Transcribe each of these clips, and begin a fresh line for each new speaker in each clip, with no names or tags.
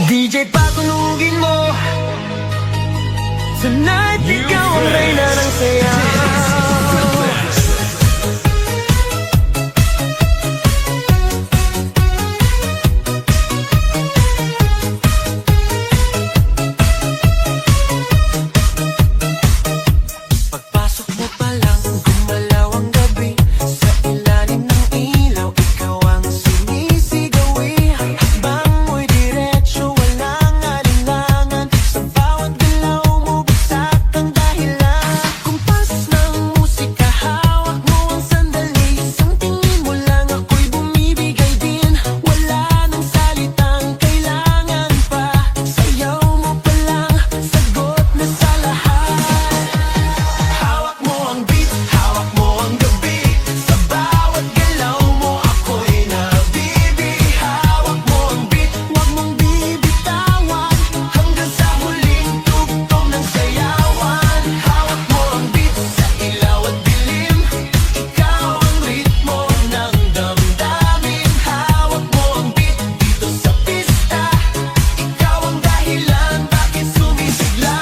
DJ patunugin mo. Tonight, ikaw ang reyna ng sayaw. Pagpasok mo pa lang, gumalaw ang gabi. Sa ilalim ng ilaw, ikaw ang sinisigawi. Hakbang mo'y diretso, walang alinlangan. Sa bawat galaw mo, bagsak ang dahilan. Kumpas ng musika, hawak mo ang sandali. Isang tingin mo lang, ako'y bumibigay din. Wala nang salitang kailangan pa. Sayaw mo pa lang, sagot na sa lahat. Hawak mo ang beat, hawak mo ang gabi. Sa bawat galaw mo, ako'y nabibi. Hawak mo ang beat, huwag mong bibitawan. Hanggang sa huling tugtog ng sayawan. Hawak mo ang beat, sa ilaw at dilim. Ikaw ang ritmo ng damdamin. Hawak mo ang beat, dito sa pista. Ikaw ang dahilan, bakit sumisigla.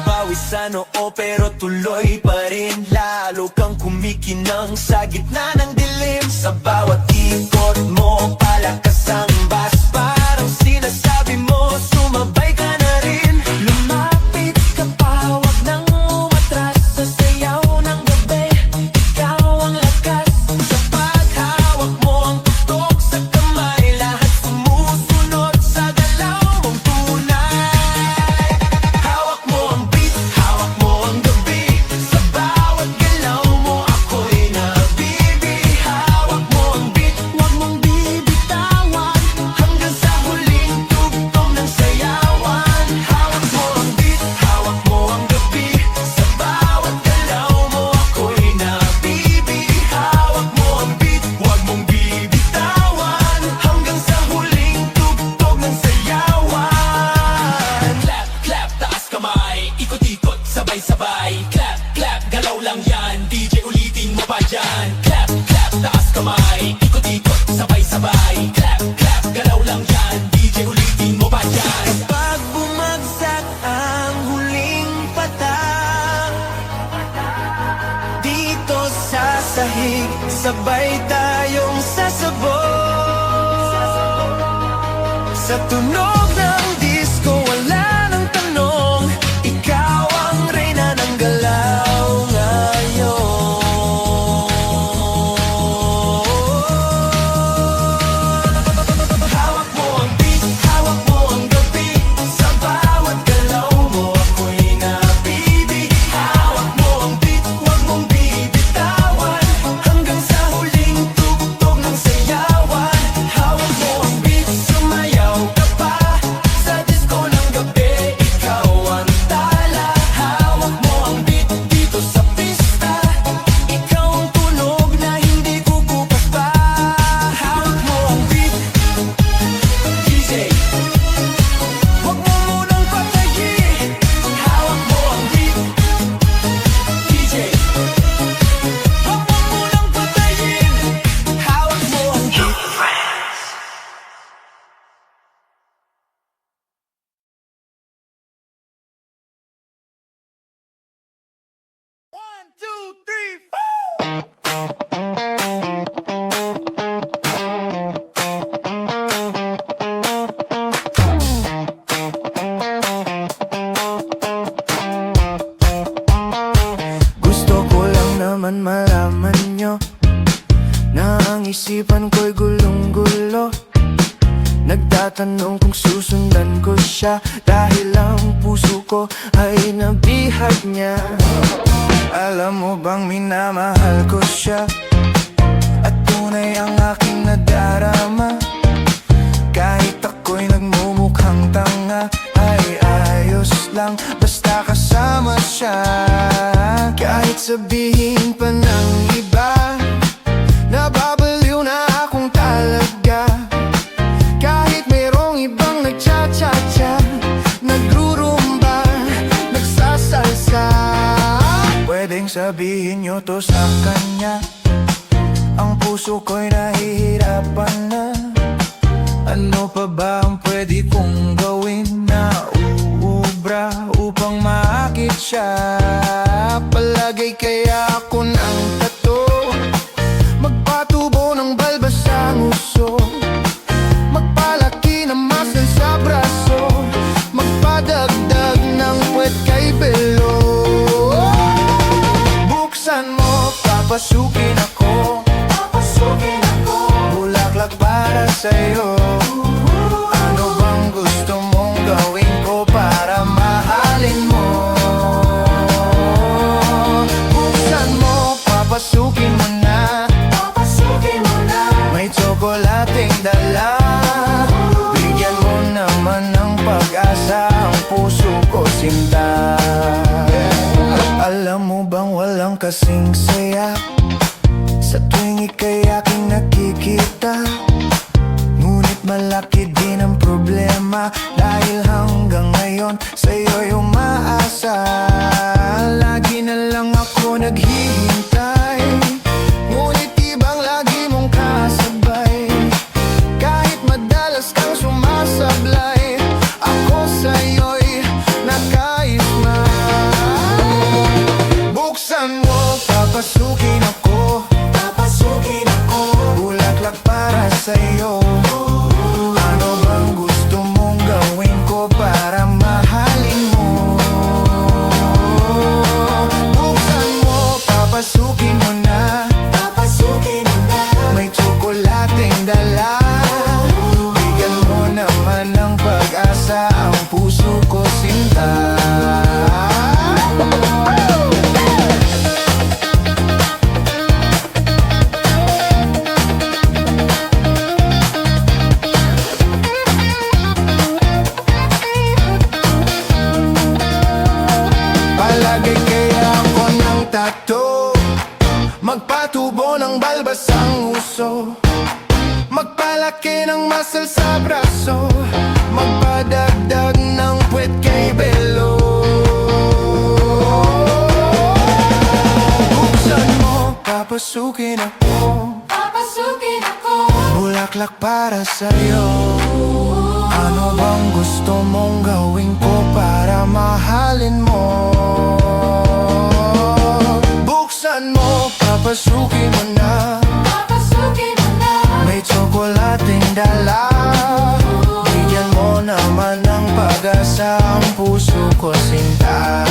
Pawis sa noo pero tuloy pa rin. Lalo kang kumikinang sa gitna ng dilim. Sa bawat ikot mo, palakas ang bass. Parang sinasabi mo, sumabay ka na rin. Lumapit ka pa, wag nang umatras. Sa sayaw ng gabi, ikaw ang lakas. Sa paghawak mo ang tutok sa kamay, lahat sumusunod sa galaw mong tunay. Hawak mo ang beat, hawak mo ang gabi. Sa bawat galaw mo, ako'y nabibi. Hawak mo ang beat, huwag mong bibitawan. Hanggang sa huling tugtog ng sayawan. Hawak mo ang beat, hawak mo ang gabi. Sa bawat galaw mo, ako'y nabibi. Hawak mo ang beat, huwag mong bibitawan. Hanggang sa huling tugtog ng sayawan. Clap, clap, taas kamay. Ikot-ikot, sabay-sabay. Clap, clap, galaw lang yan. DJ ulitin mo pa dyan. Clap, clap, taas kamay. Ikot-ikot, sabay-sabay. Clap, clap, galaw lang yan. DJ ulitin mo pa dyan. Kapag bumagsak ang huling patak, dito sa sahig, sabay tayong sasabog. Sa tunog ng disco, wala nang tanong. Ikaw ang reyna ng galaw ngayon. Hawak mo ang beat, hawak mo ang gabi. Sa bawat galaw mo, ako'y nabibi. Hawak mo ang beat, huwag mong bibitawan. Hanggang sa huling tugtog ng sayawan. Hawak mo ang beat, sumayaw ka pa. Sa disco ng gabi, ikaw ang tala. Hawak mo ang beat, dito sa pista. Ikaw ang tunog na hindi kukupas pa. Hawak mo ang beat, DJ, huwag mo munang patayin. Hawak mo ang beat, DJ, huwag mo munang patayin. Hawak mo ang beat. One, two, three, four. Gusto ko lang naman malaman nyo na ang isipan ko'y gulong-gulo. Nagtatanong kung susundan ko siya, dahil ang puso ko ay nabihag niya. Alam mo bang minamahal ko siya, at tunay ang aking nadarama. Kahit ako'y nagmumukhang tanga, ay ayos lang basta kasama siya. Kahit sabihin pa ng iba, nababaliw na akong talaga. Kahit mayroong ibang nagcha-cha-cha, nagrurumba, nagsasalsa. Pwedeng sabihin nyo to sa kanya, ang puso ko'y nahihirapan na. Ano pa ba ang pwede kong gawin na uubra upang maakit siya? Palagay kaya ako ng tato, magpatubo ng balbas sa nguso, magpalaki ng muscle sa braso, magpadagdag ng puwet kay belo. Buksan mo, papasukin ako, bulaklak para sa'yo. Ano bang gusto mong gawin ko para mahalin mo? Buksan mo, papasukin mo na, may tsokolating dala. Bigyan mo naman ng pag-asa ang puso ko, sinta. Alam mo bang walang kasing saya sa tuwing ika'y aking nakikita? Ngunit malaki din ang problema, dahil hanggang ngayon sa'yo'y umaasa. Lagi na lang ako naghihintay, ngunit ibang lagi mong kasabay. Kahit madalas kang sumasablay, ako sa'yo'y nakaisma. Buksan mo, papasukin ako, bulaklak para sa'yo. Ano bang gusto mong gawin ko para mahalin mo? Buksan mo, papasukin mo na, may tsokolating dala. Bigyan mo naman ng pag-asa ang puso ko, sinta. Palagay kaya ako ng tato, magpatubo ng balbas ang uso, magpalaki ng muscle sa braso, magpadagdag ng puwet kay belo. Buksan mo, papasukin ako, bulaklak para sa'yo. Ano bang gusto mong gawin ko para mahalin mo? Buksan mo, papasukin mo na, may tsokolating dala. Bigyan mo naman ng pag-asa ang puso ko, sinta.